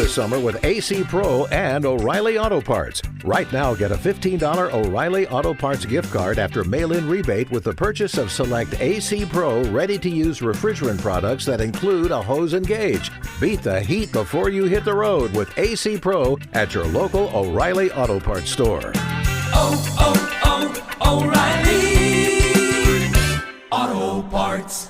this summer with AC Pro and O'Reilly Auto Parts. Right now, get a $15 O'Reilly Auto Parts gift card after mail-in rebate with the purchase of select AC Pro ready-to-use refrigerant products that include a hose and gauge. Beat the heat before you hit the road with AC Pro at your local O'Reilly Auto Parts store. O'Reilly Auto Parts.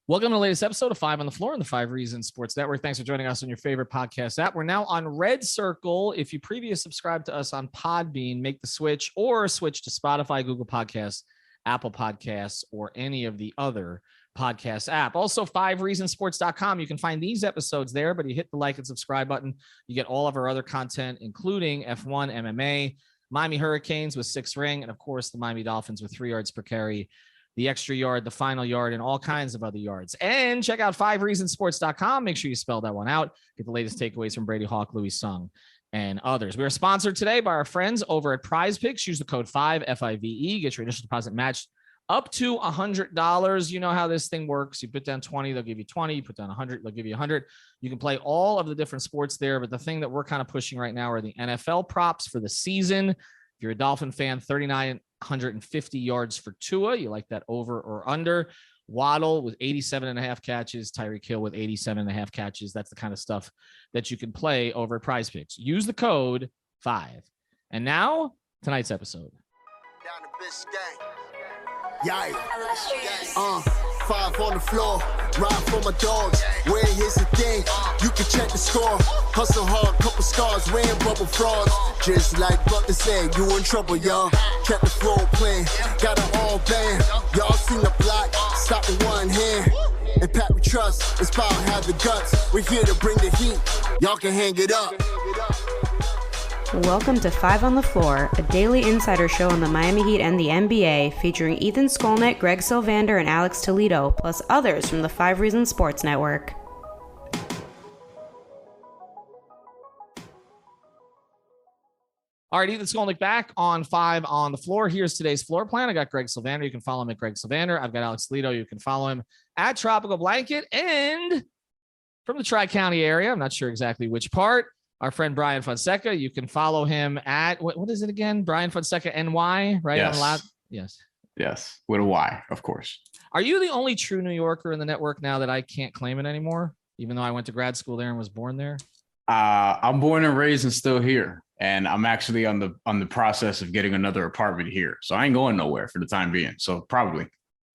Welcome to the latest episode of 5 on the Floor on the 5 Reasons Sports Network. Thanks for joining us on your favorite podcast app. We're now on Red Circle. If you previously subscribed to us on Podbean, make the switch or switch to Spotify, Google Podcasts, Apple Podcasts, or any of the other podcast app. Also, 5reasonsports.com. You can find these episodes there, but you hit the like and subscribe button. You get all of our other content, including F1, MMA, Miami Hurricanes with 6 ring, and of course, the Miami Dolphins with 3 yards per carry, the extra yard, the final yard, and all kinds of other yards. And check out 5reasonsports.com. Make sure you spell that one out. Get the latest takeaways from Brady Hawk, Louis Sung, and others. We are sponsored today by our friends over at Prize Picks. Use the code 5, F-I-V-E. Get your initial deposit matched up to $100. You know how this thing works. You put down 20, they'll give you 20. You put down 100, they'll give you 100. You can play all of the different sports there, but the thing that we're kind of pushing right now are the NFL props for the season. If you're a Dolphin fan, 3,950 yards for Tua. You like that over or under? Waddle with 87.5 catches. Tyreek Hill with 87.5 catches. That's the kind of stuff that you can play over at Prize Picks. Use the code 5. And now, tonight's episode. Down to Biscayne. Yeah. 5 on the floor, ride for my dogs. Where here's the thing, you can check the score. Hustle hard, couple scars, wearing bubble frauds. Just like Butler said, you in trouble, y'all. Kept the floor playing, got it all banned. Y'all seen the block, stop with one hand. And Pat we trust, it's power, have the guts. We're here to bring the heat, y'all can hang it up. Welcome to 5 on the Floor, a daily insider show on the Miami Heat and the NBA, featuring Ethan Skolnick, Greg Sylvander, and Alex Toledo, plus others from the 5 Reasons Sports Network. All right, Ethan Skolnick back on 5 on the Floor. Here's today's floor plan. I got Greg Sylvander. You can follow him at Greg Sylvander. I've got Alex Toledo. You can follow him at Tropical Blanket. And from the Tri-County area, I'm not sure exactly which part, our friend Brian Fonseca. You can follow him at, what is it again? Brian Fonseca NY, right? Yes. Yes. Yes. With a Y, of course. Are you the only true New Yorker in the network now that I can't claim it anymore, even though I went to grad school there and was born there? I'm born and raised and still here. And I'm actually on the process of getting another apartment here. So I ain't going nowhere for the time being. So probably.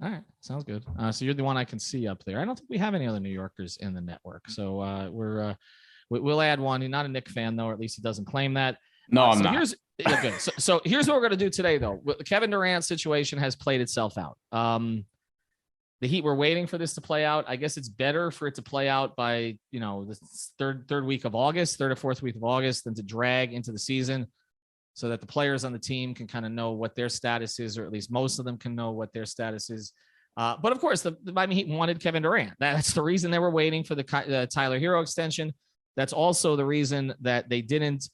All right. Sounds good. So you're the one I can see up there. I don't think we have any other New Yorkers in the network. So we'll add one. He's not a Knick fan, though, or at least he doesn't claim that. No, I'm not. Good. So here's what we're going to do today, though. The Kevin Durant situation has played itself out. The Heat were waiting for this to play out. I guess it's better for it to play out by, the third week of August, 3rd or 4th week of August, than to drag into the season so that the players on the team can kind of know what their status is, or at least most of them can know what their status is. But of course, the Miami Heat wanted Kevin Durant. That's the reason they were waiting for the Tyler Hero extension. That's also the reason that they didn't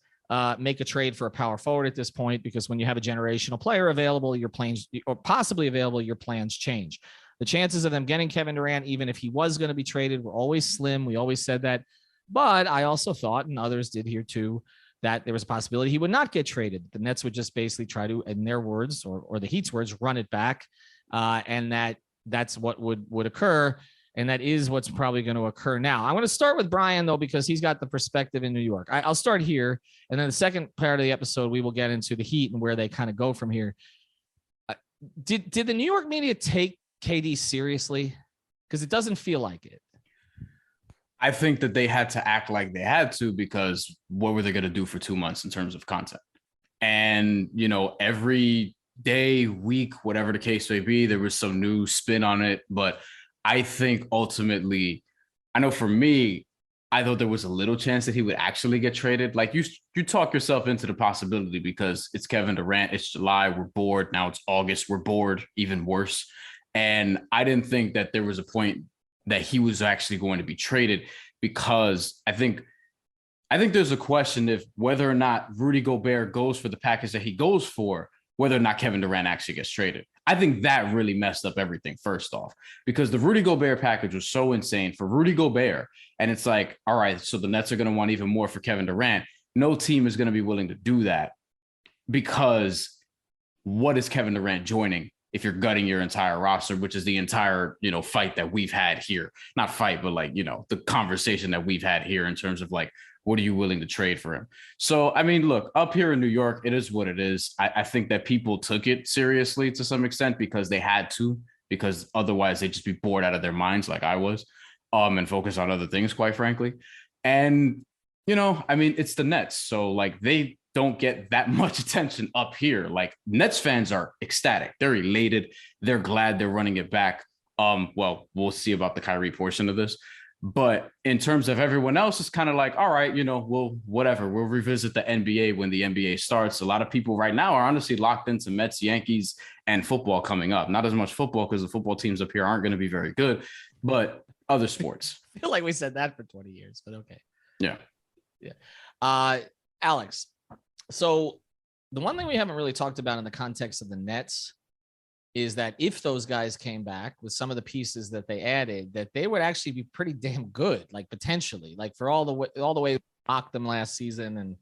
make a trade for a power forward at this point, because when you have a generational player available, your plans, or possibly available, your plans change. The chances of them getting Kevin Durant, even if he was going to be traded, were always slim. We always said that. But I also thought, and others did here too, that there was a possibility he would not get traded. The Nets would just basically try to, in their words, or the Heat's words, run it back. And that's what would occur. And that is what's probably going to occur now. I'm going to start with Brian, though, because he's got the perspective in New York. I'll start here. And then the second part of the episode, we will get into the Heat and where they kind of go from here. Did the New York media take KD seriously? Because it doesn't feel like it. I think that they had to act like they had to, because what were they going to do for 2 months in terms of content? And, every day, week, whatever the case may be, there was some new spin on it. But I think ultimately, I know for me, I thought there was a little chance that he would actually get traded. Like you talk yourself into the possibility, because it's Kevin Durant. It's July. We're bored. Now it's August. We're bored. Even worse. And I didn't think that there was a point that he was actually going to be traded, because I think there's a question if whether or not Rudy Gobert goes for the package that he goes for, whether or not Kevin Durant actually gets traded. I think that really messed up everything, first off, because the Rudy Gobert package was so insane for Rudy Gobert. And it's like, all right, so the Nets are going to want even more for Kevin Durant. No team is going to be willing to do that, because what is Kevin Durant joining if you're gutting your entire roster, which is the entire, fight that we've had here? Not fight, but like, the conversation that we've had here in terms of like, what are you willing to trade for him? So, I mean, look, up here in New York, it is what it is. I think that people took it seriously to some extent because they had to, because otherwise they'd just be bored out of their minds like I was, and focus on other things, quite frankly. And, I mean, it's the Nets. So like they don't get that much attention up here. Like Nets fans are ecstatic. They're elated. They're glad they're running it back. Well, we'll see about the Kyrie portion of this. But in terms of everyone else, it's kind of like, all right, whatever. We'll revisit the NBA when the NBA starts. A lot of people right now are honestly locked into Mets, Yankees, and football coming up. Not as much football because the football teams up here aren't going to be very good, but other sports. I feel like we said that for 20 years, but okay. Yeah. Alex, so the one thing we haven't really talked about in the context of the Nets is that if those guys came back with some of the pieces that they added, that they would actually be pretty damn good, like potentially, like for all the way we mocked them last season, and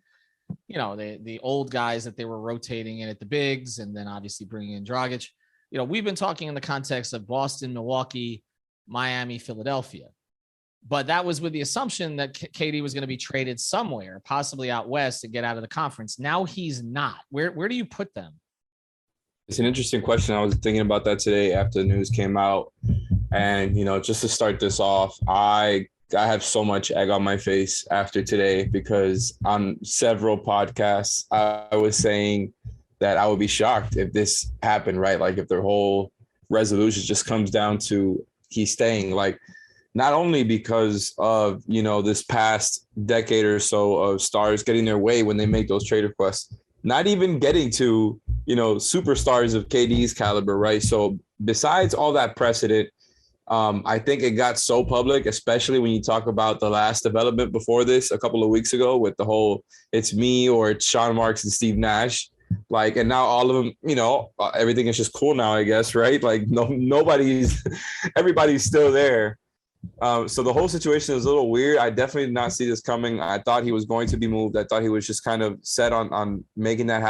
the old guys that they were rotating in at the bigs, and then obviously bringing in Dragic. We've been talking in the context of Boston, Milwaukee, Miami, Philadelphia, but that was with the assumption that KD was going to be traded somewhere, possibly out west, to get out of the conference. Now he's not. Where do you put them? It's an interesting question. I was thinking about that today after the news came out. And, just to start this off, I have so much egg on my face after today, because on several podcasts, I was saying that I would be shocked if this happened, right? Like if their whole resolution just comes down to he's staying, like not only because of, this past decade or so of stars getting their way when they make those trade requests, not even getting to, superstars of KD's caliber, right? So besides all that precedent, I think it got so public, especially when you talk about the last development before this a couple of weeks ago with the whole it's me or it's Sean Marks and Steve Nash. Like, and now all of them, everything is just cool now, I guess, right? Like everybody's still there. So the whole situation is a little weird. I definitely did not see this coming. I thought he was going to be moved. I thought he was just kind of set on making that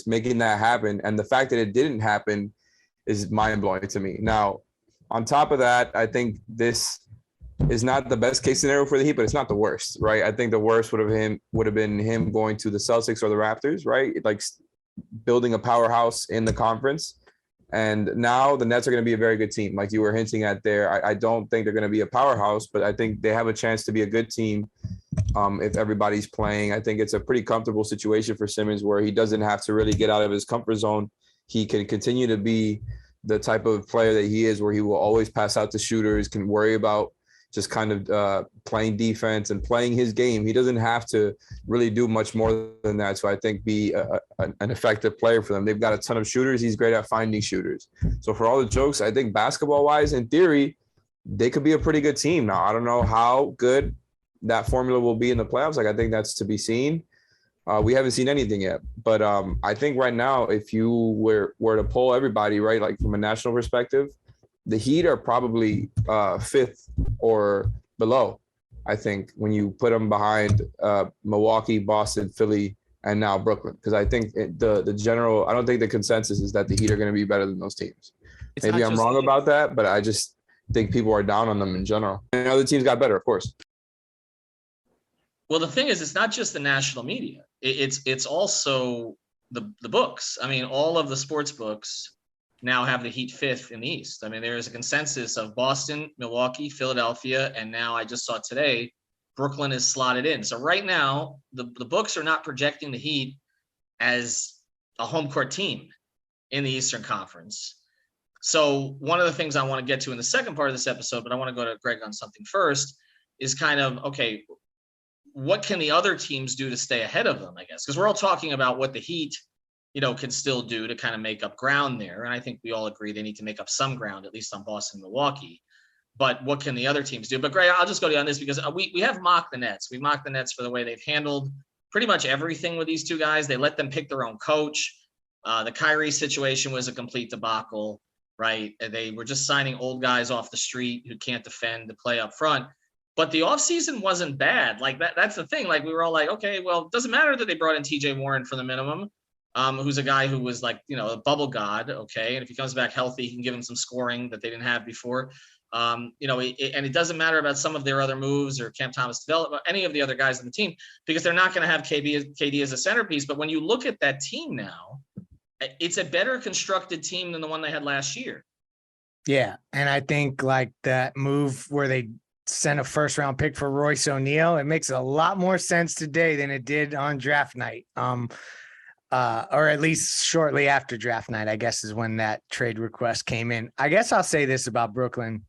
making that happen. And the fact that it didn't happen is mind-blowing to me. Now, on top of that, I think this is not the best case scenario for the Heat, but it's not the worst, right? I think the worst would have been him going to the Celtics or the Raptors, right? Like building a powerhouse in the conference. And now the Nets are going to be a very good team, like you were hinting at there. I don't think they're going to be a powerhouse, but I think they have a chance to be a good team if everybody's playing. I think it's a pretty comfortable situation for Simmons where he doesn't have to really get out of his comfort zone. He can continue to be the type of player that he is, where he will always pass out to shooters, can worry about just kind of playing defense and playing his game. He doesn't have to really do much more than that. So I think be an effective player for them. They've got a ton of shooters. He's great at finding shooters. So for all the jokes, I think basketball wise, in theory, they could be a pretty good team. Now, I don't know how good that formula will be in the playoffs. Like, I think that's to be seen. We haven't seen anything yet, but I think right now, if you were to poll everybody, right, like from a national perspective, the Heat are probably fifth or below, I think, when you put them behind Milwaukee, Boston, Philly, and now Brooklyn. Because I think the general, I don't think the consensus is that the Heat are going to be better than those teams. Maybe I'm wrong about that, but I just think people are down on them in general. And other teams got better, of course. Well, the thing is, it's not just the national media. It's also the books. I mean, all of the sports books now have the Heat fifth in the East. I mean, there is a consensus of Boston, Milwaukee, Philadelphia, and now I just saw today, Brooklyn is slotted in. So right now, the books are not projecting the Heat as a home court team in the Eastern Conference. So one of the things I want to get to in the second part of this episode, but I want to go to Greg on something first, is kind of, okay, what can the other teams do to stay ahead of them, I guess? Because we're all talking about what the Heat, can still do to kind of make up ground there. And I think we all agree they need to make up some ground, at least on Boston, Milwaukee. But what can the other teams do? But Greg, I'll just go to you on this because we have mocked the Nets. We mocked the Nets for the way they've handled pretty much everything with these two guys. They let them pick their own coach. The Kyrie situation was a complete debacle, right? They were just signing old guys off the street who can't defend to play up front. But the offseason wasn't bad. Like that's the thing. Like we were all like, okay, well, it doesn't matter that they brought in TJ Warren for the minimum, who's a guy who was like, a bubble god. Okay. And if he comes back healthy, he can give him some scoring that they didn't have before. And it doesn't matter about some of their other moves or Cam Thomas development, any of the other guys on the team, because they're not going to have KD as a centerpiece. But when you look at that team now, it's a better constructed team than the one they had last year. Yeah. And I think like that move where they sent a first round pick for Royce O'Neal, it makes a lot more sense today than it did on draft night. Or at least shortly after draft night, I guess, is when that trade request came in. I guess I'll say this about Brooklyn.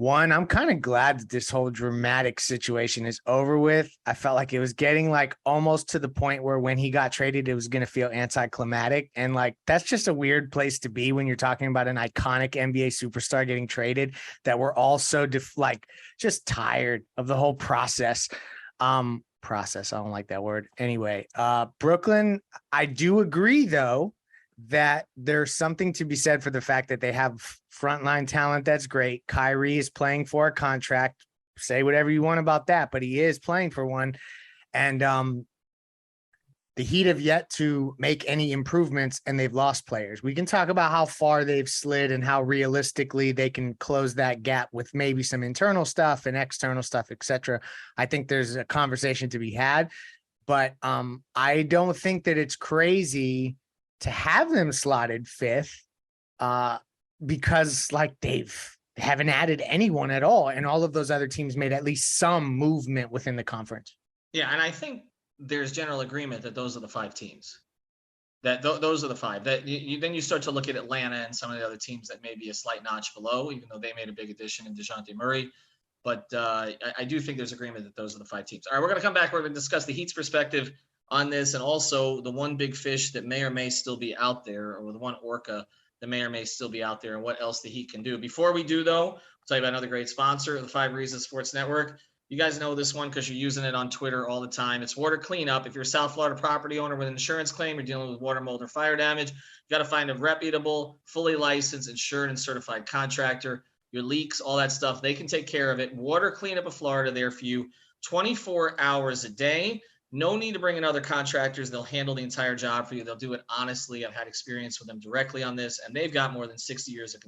One, I'm kind of glad that this whole dramatic situation is over with. I felt like it was getting like almost to the point where when he got traded, it was going to feel anticlimactic. And like, that's just a weird place to be when you're talking about an iconic NBA superstar getting traded, that we're all so just tired of the whole process. I don't like that word. Anyway, Brooklyn, I do agree though, that there's something to be said for the fact that they have frontline talent. That's great. Kyrie is playing for a contract. Say whatever you want about that, but he is playing for one. And the Heat have yet to make any improvements, and they've lost players. We can talk about how far they've slid and how realistically they can close that gap with maybe some internal stuff and external stuff, etc. I think there's a conversation to be had, but I don't think that it's crazy to have them slotted fifth, because like they haven't added anyone at all, and all of those other teams made at least some movement within the conference. Yeah, and I think there's general agreement that those are the five teams. Those are the five. That then you start to look at Atlanta and some of the other teams that may be a slight notch below, even though they made a big addition in DeJounte Murray. But I do think there's agreement that those are the five teams. All right, we're going to come back. We're going to discuss the Heat's perspective on this, and also the one big fish that may or may still be out there, or the one orca that may or may still be out there, and what else the Heat can do. Before we do, though, I'll tell you about another great sponsor, the 5 Reasons Sports Network. You guys know this one because you're using it on Twitter all the time. It's water cleanup. If you're a South Florida property owner with an insurance claim, you're dealing with water, mold, or fire damage, you got to find a reputable, fully licensed, insured, and certified contractor. Your leaks, all that stuff, they can take care of it. Water Cleanup of Florida, there for you 24 hours a day. No need to bring in other contractors. They'll handle the entire job for you. They'll do it honestly. I've had experience with them directly on this, and they've got more than 60 years of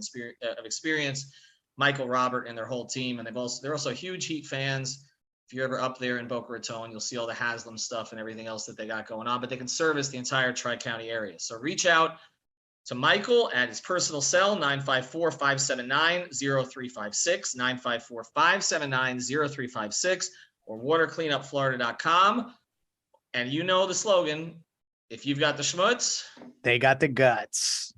experience. Michael, Robert, and their whole team, and they're also huge Heat fans. If you're ever up there in Boca Raton, you'll see all the Haslam stuff and everything else that they got going on. But they can service the entire Tri-County area. So reach out to Michael at his personal cell, 954-579-0356, 954-579-0356, or watercleanupflorida.com. And you know the slogan, if you've got the schmutz, they got the guts.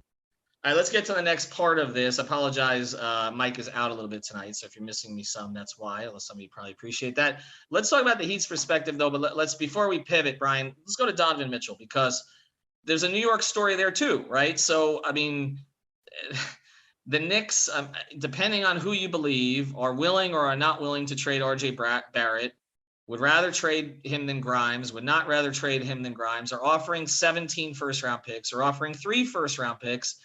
All right, let's get to the next part of this. I apologize. Mike is out a little bit tonight, so if you're missing me some, that's why. Some of you probably appreciate that. Let's talk about the Heat's perspective, though, but let's before we pivot, Brian, let's go to Donovan Mitchell, because there's a New York story there too, right? So, I mean, the Knicks, depending on who you believe, are willing or are not willing to trade RJ Barrett, would rather trade him than Grimes, would not rather trade him than Grimes, are offering 17 first-round picks, or offering 3 first-round picks.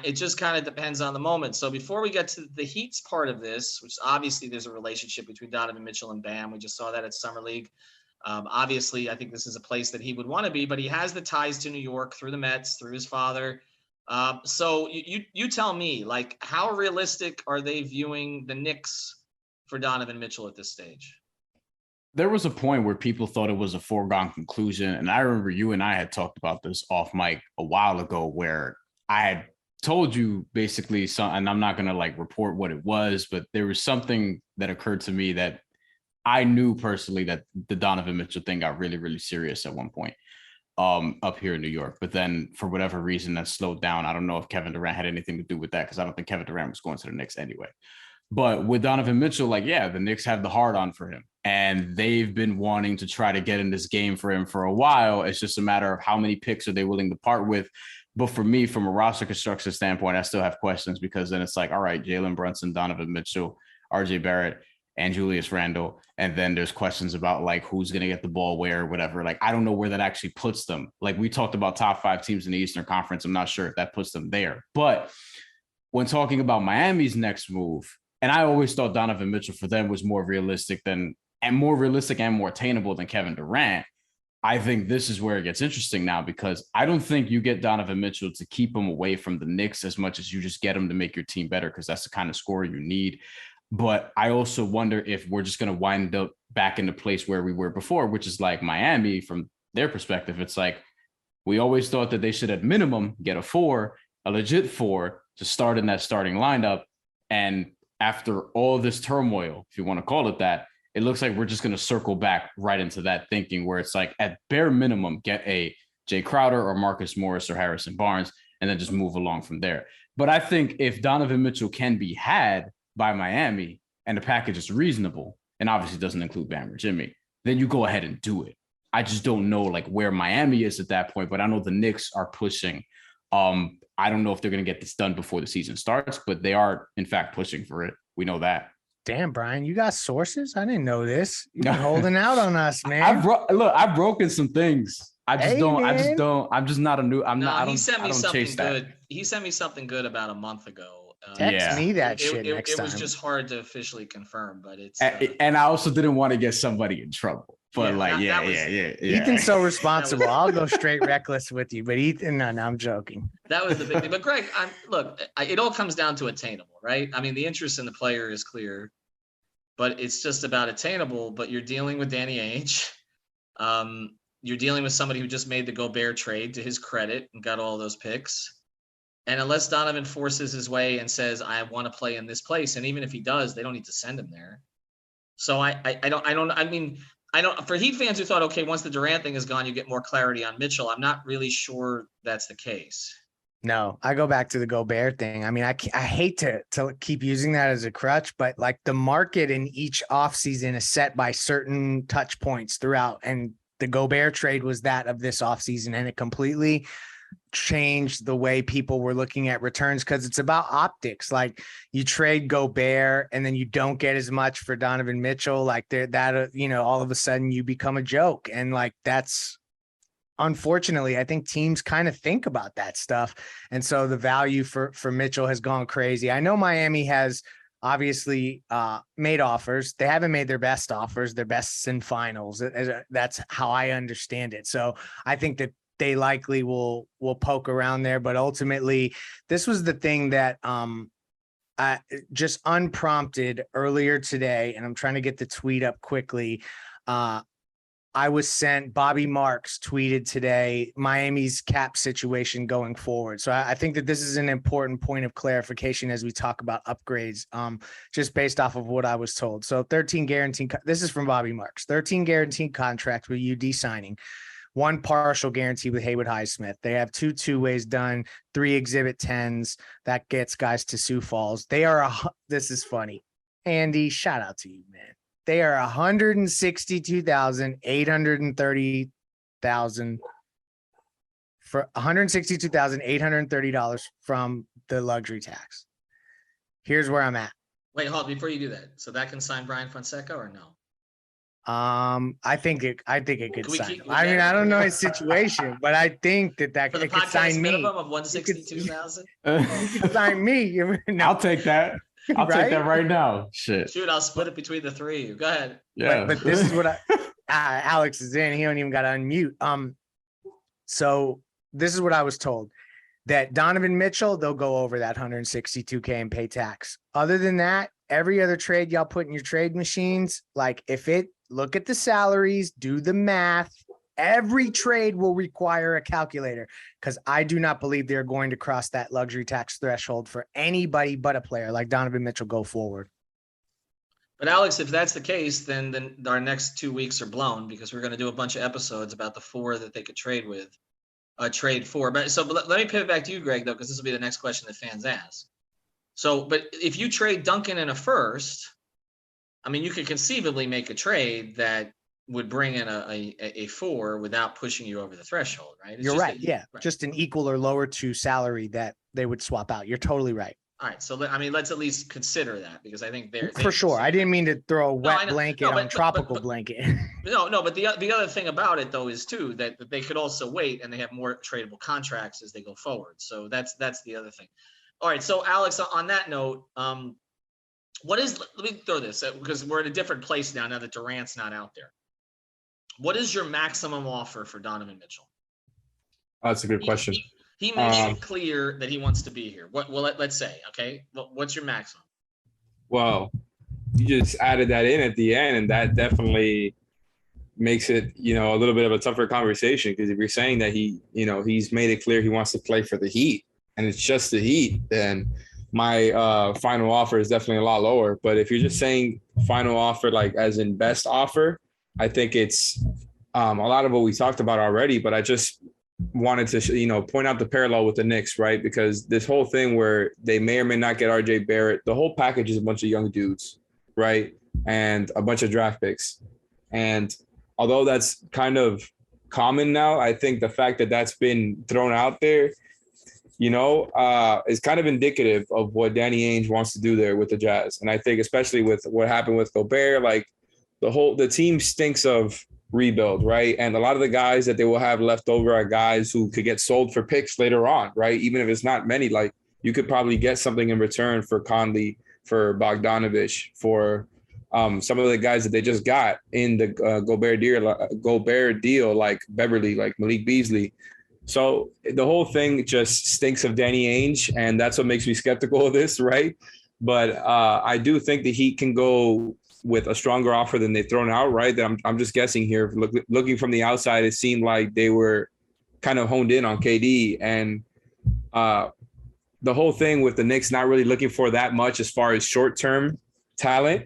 It just kind of depends on the moment. So before we get to the Heat's part of this, which obviously there's a relationship between Donovan Mitchell and Bam. We just saw that at Summer League. Obviously, I think this is a place that he would want to be, but he has the ties to New York through the Mets, through his father. So you tell me, like, how realistic are they viewing the Knicks for Donovan Mitchell at this stage? There was a point where people thought it was a foregone conclusion. And I remember you and I had talked about this off mic a while ago, where I had told you basically and I'm not going to like report what it was, but there was something that occurred to me that I knew personally that the Donovan Mitchell thing got really, really serious at one point up here in New York. But then for whatever reason that slowed down. I don't know if Kevin Durant had anything to do with that, because I don't think Kevin Durant was going to the Knicks anyway. But with Donovan Mitchell, like, yeah, the Knicks have the hard on for him, and they've been wanting to try to get in this game for him for a while. It's just a matter of how many picks are they willing to part with. But for me, from a roster construction standpoint, I still have questions, because then it's like, all right, Jalen Brunson, Donovan Mitchell, RJ Barrett. and Julius Randle. And then there's questions about like who's going to get the ball where, whatever. Like, I don't know where that actually puts them. Like we talked about top 5 teams in the Eastern Conference. I'm not sure if that puts them there. But when talking about Miami's next move, and I always thought Donovan Mitchell for them was more realistic and more attainable than Kevin Durant. I think this is where it gets interesting now, because I don't think you get Donovan Mitchell to keep him away from the Knicks as much as you just get him to make your team better, because that's the kind of scorer you need. But I also wonder if we're just going to wind up back in the place where we were before, which is like Miami, from their perspective. It's like we always thought that they should at minimum get a legit 4 to start in that starting lineup. And after all this turmoil, if you want to call it that, it looks like we're just going to circle back right into that thinking where it's like at bare minimum, get a Jay Crowder or Marcus Morris or Harrison Barnes, and then just move along from there. But I think if Donovan Mitchell can be had by Miami and the package is reasonable, and obviously doesn't include Bam or Jimmy, then you go ahead and do it. I just don't know like where Miami is at that point, but I know the Knicks are pushing. I don't know if they're going to get this done before the season starts, but they are in fact pushing for it. We know that. Damn, Brian, you got sources? I didn't know this. You've been holding out on us, man. I've broken some things. I'm just not a new. He sent me something good. He sent me something good about a month ago. Text me that shit next time. It was just hard to officially confirm, but it's. And I also didn't want to get somebody in trouble. But yeah, Ethan's so responsible. I'll go straight reckless with you, but Ethan, no, I'm joking. That was the big thing. But Greg, it all comes down to attainable, right? I mean, the interest in the player is clear, but it's just about attainable. But you're dealing with Danny Ainge. You're dealing with somebody who just made the Gobert trade, to his credit, and got all those picks. And unless Donovan forces his way and says, I want to play in this place, and even if he does, they don't need to send him there. So I don't for Heat fans who thought, okay, once the Durant thing is gone, you get more clarity on Mitchell. I'm not really sure that's the case. No, I go back to the Gobert thing. I mean, I hate to keep using that as a crutch, but like the market in each offseason is set by certain touch points throughout. And the Gobert trade was that of this offseason, and it completely changed the way people were looking at returns, because it's about optics. Like you trade Gobert and then you don't get as much for Donovan Mitchell, like all of a sudden you become a joke. And like that's unfortunately, I think teams kind of think about that stuff. And so the value for Mitchell has gone crazy. I know Miami has obviously made offers. They haven't made their best offers, their bests in finals. That's how I understand it. So I think that they likely will poke around there, but ultimately this was the thing that just unprompted earlier today, and I'm trying to get the tweet up quickly. I was sent, Bobby Marks tweeted today, Miami's cap situation going forward. So I think that this is an important point of clarification as we talk about upgrades, just based off of what I was told. So 13 guaranteed, this is from Bobby Marks, 13 guaranteed contract with UD signing, 1 partial guarantee with Haywood Highsmith. They have 2 two-ways done, 3 exhibit 10s. That gets guys to Sioux Falls. They are, this is funny. Andy, shout out to you, man. They are $162,830 for $162,830 from the luxury tax. Here's where I'm at. Wait, hold before you do that. So that can sign Brian Fonseca or no? I think it could sign him. I mean, I don't know his situation, but I think that for the it could sign me. Minimum of 162,000. You could sign me. No. I'll take that. I'll take that right now. Shit. Shoot, I'll split it between the 3 of you. Go ahead. Yeah. But this is what Alex is in. He don't even got to unmute. So this is what I was told, that Donovan Mitchell, they'll go over that $162K and pay tax. Other than that, every other trade y'all put in your trade machines, like look at the salaries, do the math. Every trade will require a calculator, because I do not believe they're going to cross that luxury tax threshold for anybody but a player like Donovan Mitchell go forward. But Alex, if that's the case, then our next 2 weeks are blown, because we're going to do a bunch of episodes about the 4 that they could trade for. But let me pivot back to you, Greg, though, because this will be the next question that fans ask. So, but if you trade Duncan in a first, I mean, you could conceivably make a trade that would bring in a 4 without pushing you over the threshold, right? You're right. Yeah. Right. Just an equal or lower to salary that they would swap out. You're totally right. All right, so I mean, let's at least consider that because I think they're For sure. I didn't mean to throw a wet blanket on tropical blanket. But the other thing about it though is too that they could also wait and they have more tradable contracts as they go forward. So that's the other thing. All right, so Alex, on that note, let me throw this because we're in a different place now that Durant's not out there. What is your maximum offer for Donovan Mitchell? That's a good question. He makes it clear that he wants to be here. Let's say, okay, what's your maximum? Well, you just added that in at the end, and that definitely makes it, a little bit of a tougher conversation because if you're saying that he's made it clear he wants to play for the Heat and it's just the Heat, then my final offer is definitely a lot lower. But if you're just saying final offer, like as in best offer, I think it's a lot of what we talked about already, but I just wanted to, point out the parallel with the Knicks, right? Because this whole thing where they may or may not get RJ Barrett, the whole package is a bunch of young dudes, right? And a bunch of draft picks. And although that's kind of common now, I think the fact that that's been thrown out there, is kind of indicative of what Danny Ainge wants to do there with the Jazz. And I think especially with what happened with Gobert, like the team stinks of rebuild, right? And a lot of the guys that they will have left over are guys who could get sold for picks later on, right? Even if it's not many, like you could probably get something in return for Conley, for Bogdanovich, for some of the guys that they just got in the Gobert deal, like Beverly, like Malik Beasley. So the whole thing just stinks of Danny Ainge, and that's what makes me skeptical of this, right? But I do think the Heat can go with a stronger offer than they've thrown out, right? That I'm just guessing here. Looking from the outside, it seemed like they were kind of honed in on KD. And the whole thing with the Knicks not really looking for that much as far as short-term talent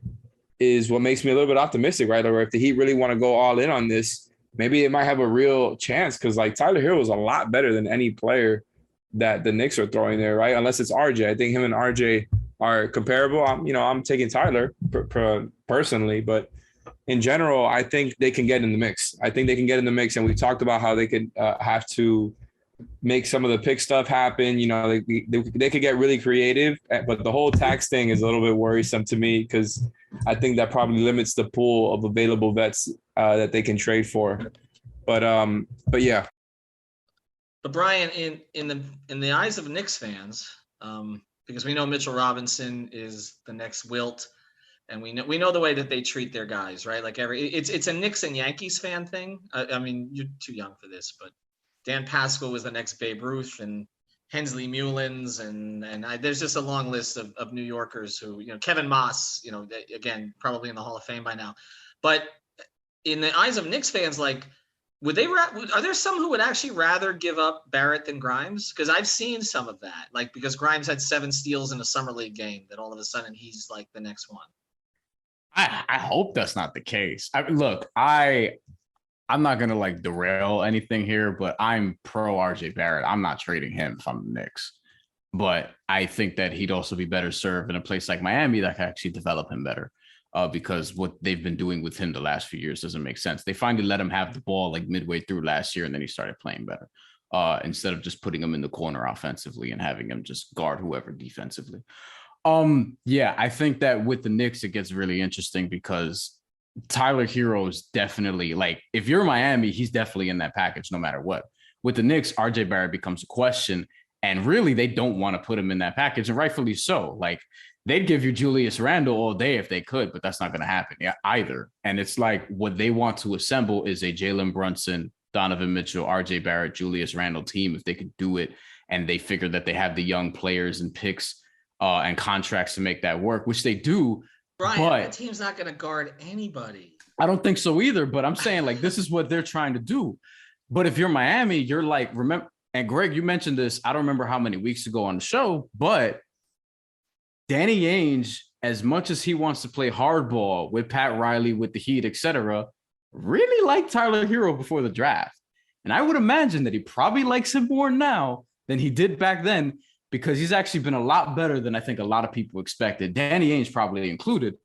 is what makes me a little bit optimistic, right? Or if the Heat really want to go all in on this, maybe it might have a real chance because, like, Tyler Hero is a lot better than any player that the Knicks are throwing there, right? Unless it's RJ. I think him and RJ are comparable. I'm taking Tyler personally, but in general, I think they can get in the mix. And we talked about how they could have to make some of the pick stuff happen. They could get really creative, but the whole tax thing is a little bit worrisome to me because I think that probably limits the pool of available vets that they can trade for. But yeah. But Brian, in the eyes of Knicks fans, because we know Mitchell Robinson is the next Wilt, and we know the way that they treat their guys, right? Like it's a Knicks and Yankees fan thing. I mean, you're too young for this, but Dan Pascal was the next Babe Ruth, and Hensley Mullins, and there's just a long list of New Yorkers who, Kevin Moss, again, probably in the Hall of Fame by now. But in the eyes of Knicks fans, like, are there some who would actually rather give up Barrett than Grimes? Because I've seen some of that, like, because Grimes had 7 steals in a summer league game, that all of a sudden he's like the next one. I hope that's not the case. I'm not going to like derail anything here, but I'm pro RJ Barrett. I'm not trading him if I'm the Knicks, but I think that he'd also be better served in a place like Miami that can actually develop him better. Because what they've been doing with him the last few years doesn't make sense. They finally let him have the ball like midway through last year, and then he started playing better instead of just putting him in the corner offensively and having him just guard whoever defensively. Yeah, I think that with the Knicks, it gets really interesting because Tyler Hero is definitely, like, if you're Miami, he's definitely in that package no matter what. With the Knicks, RJ Barrett becomes a question, and really they don't want to put him in that package, and rightfully so. Like, they'd give you Julius Randle all day if they could, but that's not going to happen either. And it's like what they want to assemble is a Jalen Brunson, Donovan Mitchell, RJ Barrett, Julius Randle team if they could do it. And they figure that they have the young players and picks and contracts to make that work, which they do. Brian, but that team's not going to guard anybody. I don't think so either, but I'm saying, like, this is what they're trying to do. But if you're Miami, you're like, remember, and Greg, you mentioned this, I don't remember how many weeks ago on the show, but Danny Ainge, as much as he wants to play hardball with Pat Riley, with the Heat, etc., really liked Tyler Hero before the draft. And I would imagine that he probably likes him more now than he did back then, because he's actually been a lot better than I think a lot of people expected, Danny Ainge probably included.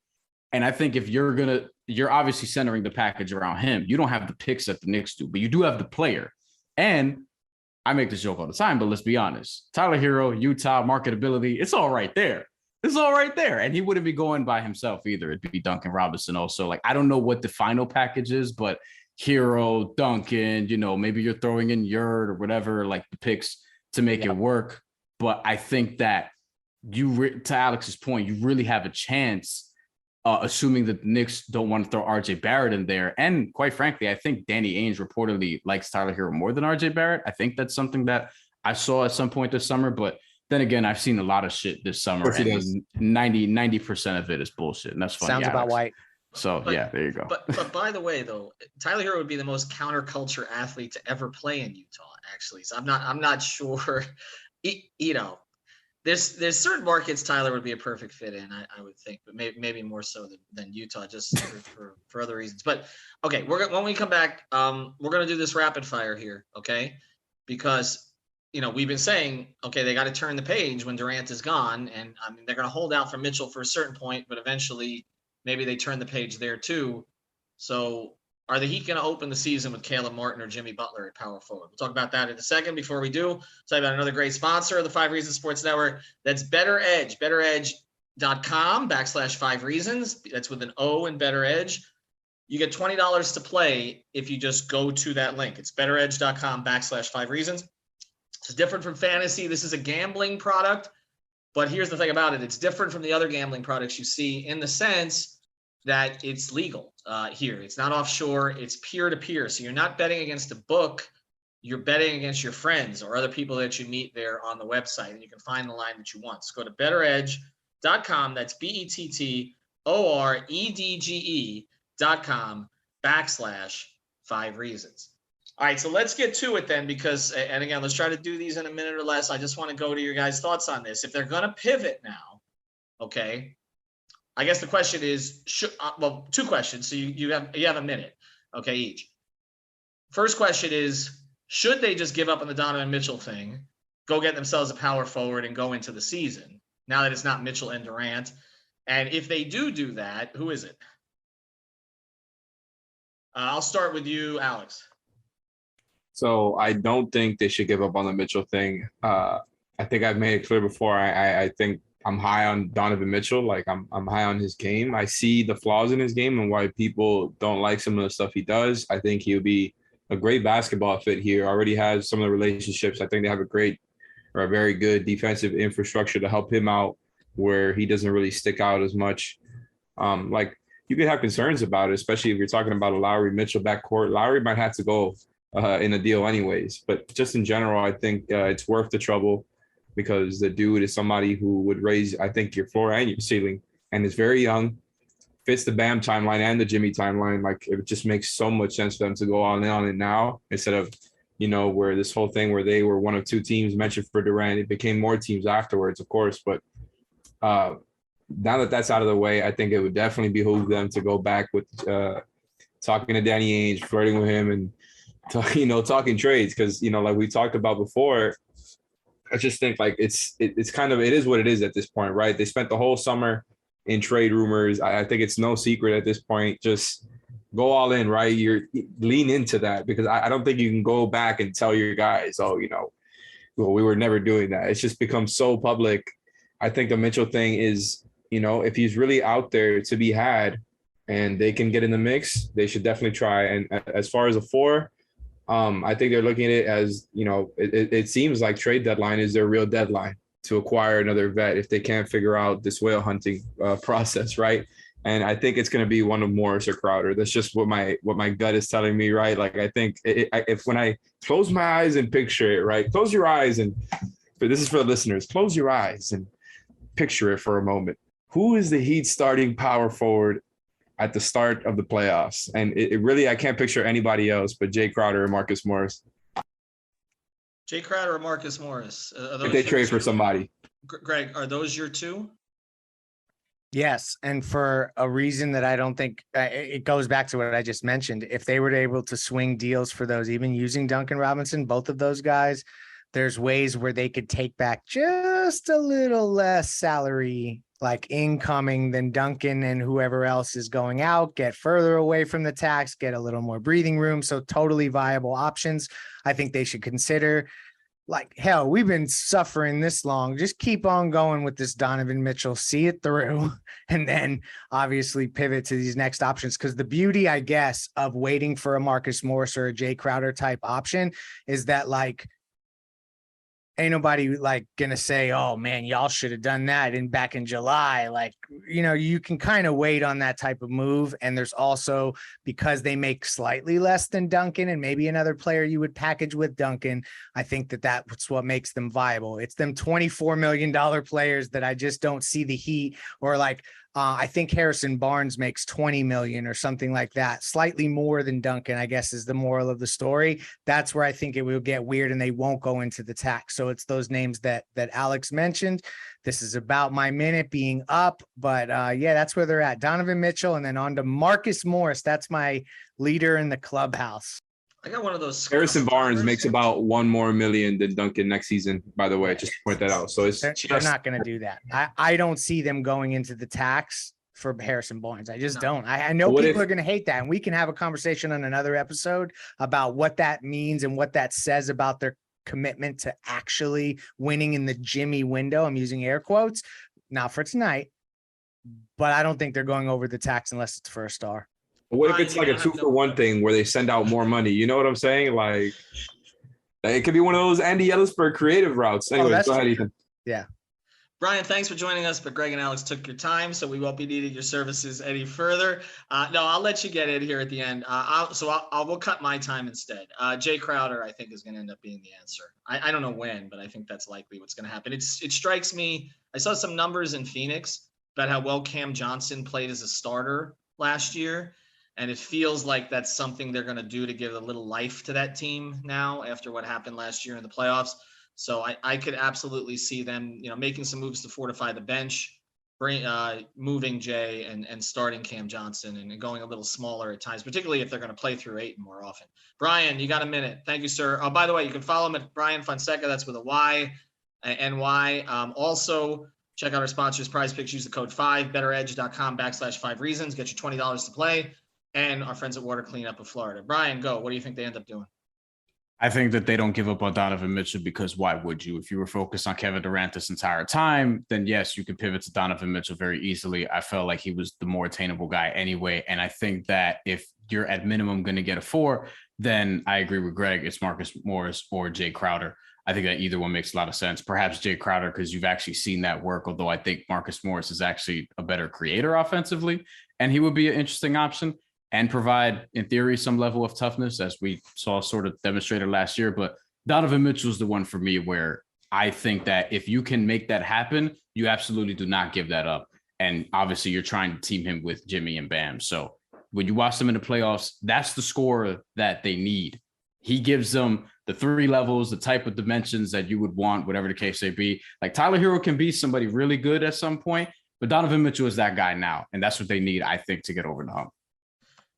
And I think if you're obviously centering the package around him. You don't have the picks that the Knicks do, but you do have the player. And I make this joke all the time, but let's be honest. Tyler Hero, Utah, marketability, it's all right there. It's all right there. And he wouldn't be going by himself either. It'd be Duncan Robinson also. Like, I don't know what the final package is, but Hero, Duncan, maybe you're throwing in Yurt or whatever, like the picks to make it work. But I think that to Alex's point, you really have a chance, assuming that the Knicks don't want to throw RJ Barrett in there. And quite frankly, I think Danny Ainge reportedly likes Tyler Hero more than RJ Barrett. I think that's something that I saw at some point this summer. But then again, I've seen a lot of shit this summer, and 90% of it is bullshit. And that's funny. Sounds about white. So, there you go. But by the way, though, Tyler Hero would be the most counterculture athlete to ever play in Utah, actually. So I'm not sure, There's certain markets Tyler would be a perfect fit in, I would think, but maybe more so than Utah, just for other reasons. But okay, when we come back, we're gonna do this rapid fire here, okay? Because we've been saying, okay, they got to turn the page when Durant is gone, and I mean they're gonna hold out for Mitchell for a certain point, but eventually maybe they turn the page there too. So are the Heat going to open the season with Caleb Martin or Jimmy Butler at power forward? We'll talk about that in a second. Before we do, tell you about another great sponsor of the 5 Reasons Sports Network. That's Better Edge, betteredge.com/5 reasons. That's with an O in Better Edge. You get $20 to play if you just go to that link. It's betteredge.com/5 reasons. It's different from fantasy. This is a gambling product, but here's the thing about it. It's different from the other gambling products you see in the sense that it's legal here. It's not offshore. It's peer-to-peer. So you're not betting against a book. You're betting against your friends or other people that you meet there on the website, and you can find the line that you want. So go to betteredge.com. That's betteredge.com/5 reasons. All right, so let's get to it then, because, and again, let's try to do these in a minute or less. I just want to go to your guys' thoughts on this. If they're going to pivot now, okay, I guess the question is, two questions. So you have a minute, okay, each. First question is, should they just give up on the Donovan Mitchell thing, go get themselves a power forward and go into the season now that it's not Mitchell and Durant? And if they do that, who is it? I'll start with you, Alex. So I don't think they should give up on the Mitchell thing. I think I've made it clear before. I think I'm high on Donovan Mitchell. Like I'm high on his game. I see the flaws in his game and why people don't like some of the stuff he does. I think he'll be a great basketball fit here. Already has some of the relationships. I think they have a very good defensive infrastructure to help him out where he doesn't really stick out as much. Like you could have concerns about it, especially if you're talking about a Lowry Mitchell backcourt. Lowry might have to go in a deal anyways, but just in general, I think it's worth the trouble, because the dude is somebody who would raise, I think, your floor and your ceiling, and is very young, fits the Bam timeline and the Jimmy timeline. Like it just makes so much sense for them to go on it now instead of, where this whole thing where they were one of two teams mentioned for Durant. It became more teams afterwards, of course. But now that that's out of the way, I think it would definitely behoove them to go back with talking to Danny Ainge, flirting with him, and talking trades, because like we talked about before. I just think like it's kind of, it is what it is at this point, right? They spent the whole summer in trade rumors. I think it's no secret at this point. Just go all in, right? Lean into that, because I don't think you can go back and tell your guys, we were never doing that. It's just become so public. I think the Mitchell thing is, if he's really out there to be had and they can get in the mix, they should definitely try. And as far as a 4, I think they're looking at it as, it seems like trade deadline is their real deadline to acquire another vet if they can't figure out this whale hunting process, right? And I think it's going to be one of Morris or Crowder. That's just what my gut is telling me, right? Like I think if when I close my eyes and picture it, right? Close your eyes this is for the listeners. Close your eyes and picture it for a moment. Who is the Heat starting power forward at the start of the playoffs? And it really, I can't picture anybody else but Jay Crowder and Marcus Morris. Jay Crowder or Marcus Morris? If they trade for somebody. Greg, are those your two? Yes. And for a reason that I don't think it goes back to what I just mentioned. If they were able to swing deals for those, even using Duncan Robinson, both of those guys, there's ways where they could take back just a little less salary, like incoming, than Duncan and whoever else is going out, get further away from the tax, get a little more breathing room. So totally viable options. I think they should consider. like, hell, we've been suffering this long. Just keep on going with this Donovan Mitchell, see it through, and then obviously pivot to these next options. Because the beauty, I guess, of waiting for a Marcus Morris or a Jay Crowder type option is that, like, ain't nobody like gonna say, oh man, y'all should have done that back in July. Like, you can kind of wait on that type of move. And there's also, because they make slightly less than Duncan and maybe another player you would package with Duncan, I think that's what makes them viable. It's them $24 million players that I just don't see the Heat, or like, I think Harrison Barnes makes 20 million or something like that, slightly more than Duncan, I guess, is the moral of the story. That's where I think it will get weird and they won't go into the tax. So it's those names that Alex mentioned. This is about my minute being up, but yeah, that's where they're at. Donovan Mitchell, and then on to Marcus Morris. That's my leader in the clubhouse. I got one of those. Harrison Barnes makes about $1 more million than Duncan next season, by the way, just to point that out. So they're not going to do that. I don't see them going into the tax for Harrison Barnes. I just don't. I know people are going to hate that, and we can have a conversation on another episode about what that means and what that says about their commitment to actually winning in the Jimmy window. I'm using air quotes, not for tonight, but I don't think they're going over the tax unless it's for a star. What if it's like a 2-for-1 thing where they send out more money? You know what I'm saying? Like, it could be one of those Andy Ellisberg creative routes. Anyways, go ahead, Ethan. Yeah. Brian, thanks for joining us, but Greg and Alex took your time, so we won't be needing your services any further. No, I'll let you get in here at the end. We'll cut my time instead. Jay Crowder, I think, is going to end up being the answer. I don't know when, but I think that's likely what's going to happen. It strikes me. I saw some numbers in Phoenix about how well Cam Johnson played as a starter last year. And it feels like that's something they're going to do to give a little life to that team now after what happened last year in the playoffs. So I could absolutely see them, making some moves to fortify the bench, moving Jay and starting Cam Johnson and going a little smaller at times, particularly if they're going to play through 8 more often. Brian, you got a minute. Thank you, sir. Oh, by the way, you can follow him at Brian Fonseca. That's with a Y, NY. Also, check out our sponsors, Prize Picks. Use the code 5, betteredge.com/5 reasons. Get your $20 to play. And our friends at Water Cleanup of Florida. Brian, go. What do you think they end up doing? I think that they don't give up on Donovan Mitchell because why would you? If you were focused on Kevin Durant this entire time, then yes, you could pivot to Donovan Mitchell very easily. I felt like he was the more attainable guy anyway. And I think that if you're at minimum going to get a 4, then I agree with Greg. It's Marcus Morris or Jay Crowder. I think that either one makes a lot of sense. Perhaps Jay Crowder, because you've actually seen that work, although I think Marcus Morris is actually a better creator offensively, and he would be an interesting option and provide, in theory, some level of toughness, as we saw sort of demonstrated last year. But Donovan Mitchell is the one for me where I think that if you can make that happen, you absolutely do not give that up. And obviously, you're trying to team him with Jimmy and Bam. So when you watch them in the playoffs, that's the scorer that they need. He gives them the 3 levels, the type of dimensions that you would want, whatever the case may be. Like Tyler Hero can be somebody really good at some point, but Donovan Mitchell is that guy now. And that's what they need, I think, to get over the hump.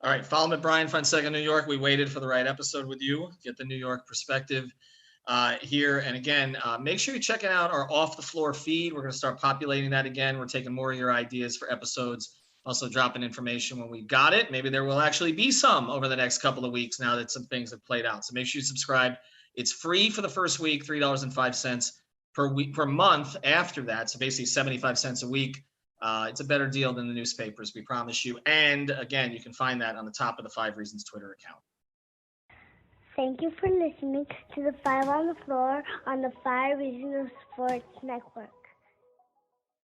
All right, follow me at Brian Fonseca, New York. We waited for the right episode with you, get the New York perspective here. And again, make sure you're checking out our Off the Floor feed. We're going to start populating that again. We're taking more of your ideas for episodes, also dropping information when we got it. Maybe there will actually be some over the next couple of weeks now that some things have played out. So make sure you subscribe. It's free for the first week, $3.05 per month after that. So basically 75 cents a week. It's a better deal than the newspapers, we promise you. And again, you can find that on the top of the 5 Reasons Twitter account. Thank you for listening to the 5 on the Floor on the 5 Reasons Sports Network.